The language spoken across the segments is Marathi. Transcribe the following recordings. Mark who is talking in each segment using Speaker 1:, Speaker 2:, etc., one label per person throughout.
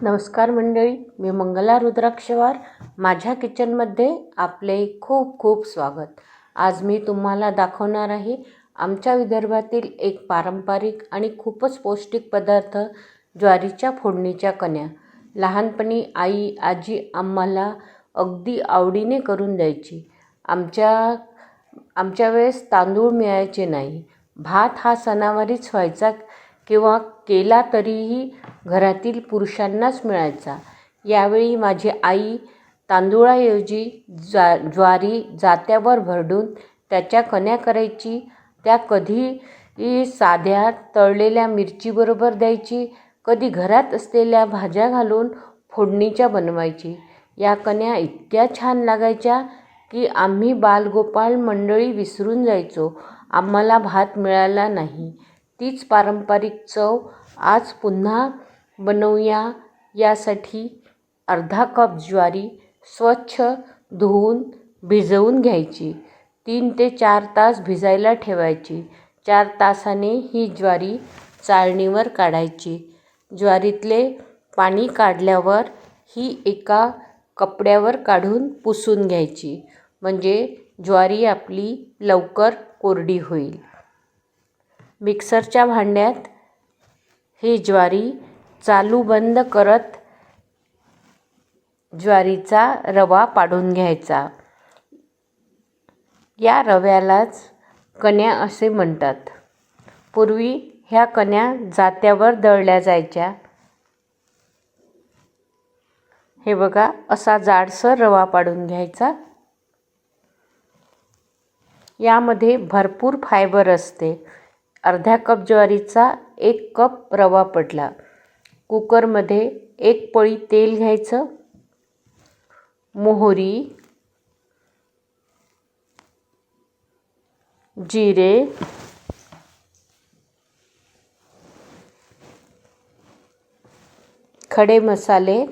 Speaker 1: नमस्कार मंडळी, मी मंगला रुद्राक्षवार. माझ्या किचनमध्ये आपले खूप खूप स्वागत. आज मी तुम्हाला दाखवणार आहे आमच्या विदर्भातील एक पारंपरिक आणि खूपच पौष्टिक पदार्थ, ज्वारीच्या फोडणीच्या कण्या. लहानपणी आई आजी आम्हाला अगदी आवडीने करून द्यायची. आमच्या वेळेस तांदूळ मिळायचे नाही. भात हा सणावारीच व्हायचा किंवा केला तरीही घरातील पुरुषांनाच मिळायचा. यावेळी माझी आई तांदूळाऐवजी ज्वारी जात्यावर भरडून त्याच्या कण्या करायची. त्या कधी साध्या तळलेल्या मिरचीबरोबर द्यायची, कधी घरात असलेल्या भाज्या घालून फोडणीच्या बनवायची. या कण्या इतक्या छान लागायच्या की आम्ही बालगोपाळ मंडळी विसरून जायचो आम्हाला भात मिळाला नाही. तीच पारंपरिक चव आज पुन्हा बनवूया. यासाठी अर्धा कप ज्वारी स्वच्छ धुवून भिजवून घ्यायची. 3 ते 4 तास भिजायला ठेवायची. 4 तासाने ही ज्वारी चाळणीवर काढायची. ज्वारीतले पाणी काढल्यावर ही एका कपड्यावर काढून पुसून घ्यायची, म्हणजे ज्वारी आपली लवकर कोरडी होईल. मिक्सरच्या भांड्यात ही ज्वारी चालू बंद करत ज्वारीचा रवा पाडून घ्यायचा. या रव्यालाच कण्या असे म्हणतात. पूर्वी ह्या कण्या जात्यावर दळल्या जायच्या. हे बघा, असा जाडसर रवा पाडून घ्यायचा. यामध्ये भरपूर फायबर असते. अर्ध्या कप ज्वारीचा 1 कप रवा पडला. कुकरमध्ये 1 पळी तेल घ्यायचं. मोहरी, जिरे, खडे मसाले.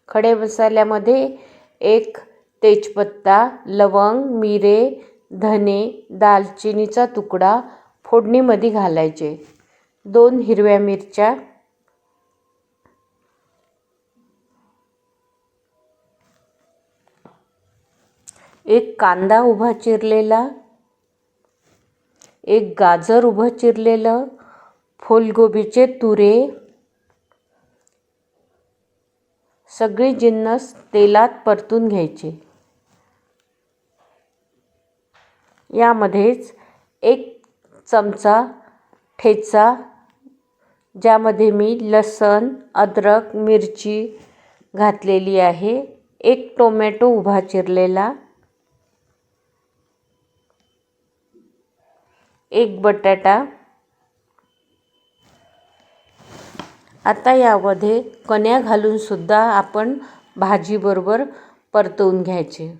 Speaker 1: खडे मसाल्यामध्ये 1 तेजपत्ता, लवंग, मिरे, धने, दालचिनीचा तुकडा फोडणीमध्ये घालायचे. 2 हिरव्या मिरच्या, 1 कांदा उभा चिरलेला, 1 गाजर उभं चिरलेलं, फुलगोबीचे तुरे. सगळे जिन्नस तेलात परतून घ्यायचे. यामध्येच 1 चमचा ठेचा, ज्यामध्ये मी लसण, अद्रक, मिरची घातलेली आहे. 1 टोमॅटो उभा चिरलेला, 1 बटाटा. आता यामध्ये कण्या घालून सुद्धा आपण भाजीबरोबर परतवून घ्यायचे.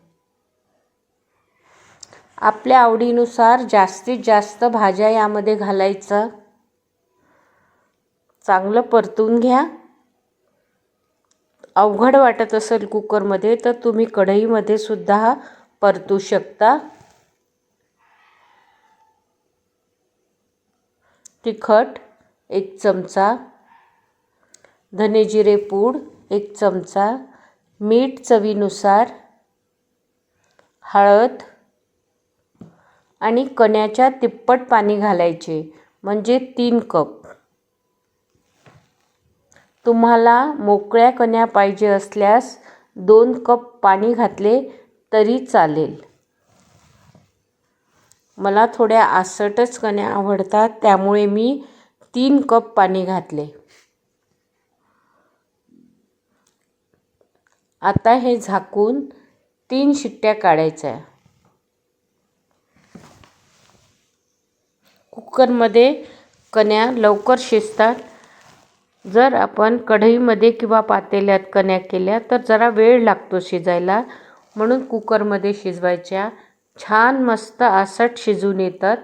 Speaker 1: आपल्या आवडीनुसार जास्तीत जास्त भाज्या यामध्ये घालायचं. चांगलं परतून घ्या. अवघड वाटत असेल कुकरमध्ये तर तुम्ही कढईमध्ये सुद्धा परतू शकता. तिखट 1 चमचा, धने जिरे पूड 1 चमचा, मीठ चवीनुसार, हळद आणि कण्याच्या तिप्पट पाणी घालायचे, म्हणजे 3 कप. तुम्हाला मोकळ्या कण्या पाहिजे असल्यास 2 कप पाणी घातले तरी चालेल. मला थोड्या आसटच कण्या आवडतात, त्यामुळे मी 3 कप पाणी घातले. आता हे झाकून 3 शिट्ट्या काढायच्या. कुकरमध्ये कण्या लवकर शिजतात. जर आपण कढईमध्ये किंवा पातेल्यात कण्या केल्या तर जरा वेळ लागतो शिजायला, म्हणून कुकरमध्ये शिजवायच्या. छान मस्त आसट शिजून येतात.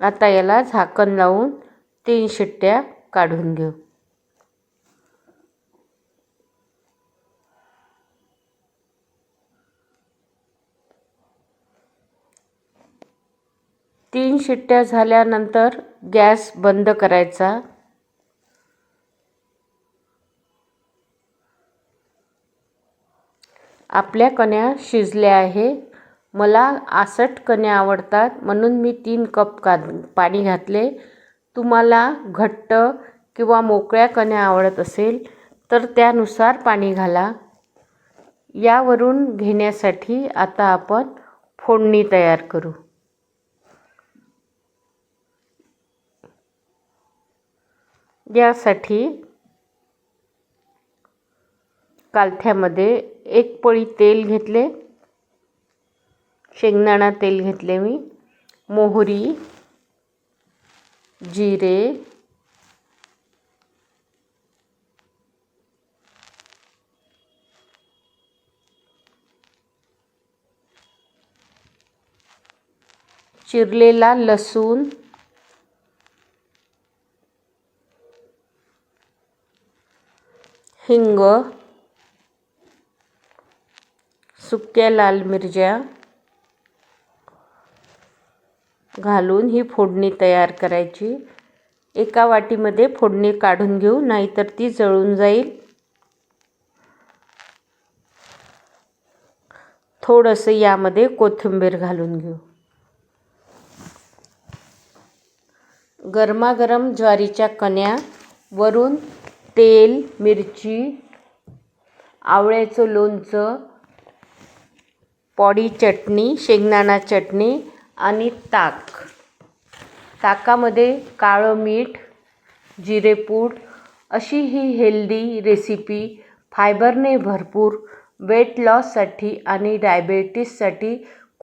Speaker 1: आता याला झाकण लावून 3 शिट्ट्या काढून घेऊ. 3 शिट्ट्या झाल्यानंतर गॅस बंद करायचा. आपल्या कण्या शिजल्या आहे. मला आसट कण्या आवडतात म्हणून मी 3 कप पाणी घातले. तुम्हाला घट्ट किंवा मोकळ्या कण्या आवडत असेल तर त्यानुसार पाणी घाला. यावरून घेण्यासाठी आता आपण फोडणी तयार करू. यासाठी कालथ्यामध्ये 1 पळी तेल घेतले. शेंगदाणा तेल घेतले मी. मोहरी, जिरे, चिरलेला लसूण, हिंग, सुक्या लाल मिरच्या घालून ही फोडणी तयार करायची. एका वाटीमध्ये फोडणी काढून घेऊ, नाहीतर ती जळून जाईल. थोडंसं यामध्ये कोथिंबीर घालून घेऊ. गरमागरम ज्वारीच्या कण्या वरून तेल, मिरची, आवळ्याचं लोणचं, पॉडी चटणी, शेंगदाणा चटणी आणि ताक. ताकामध्ये काळं मीठ, जिरेपूड अशी ही हेल्दी रेसिपी फायबरने भरपूर वेट लॉससाठी आणि डायबेटीससाठी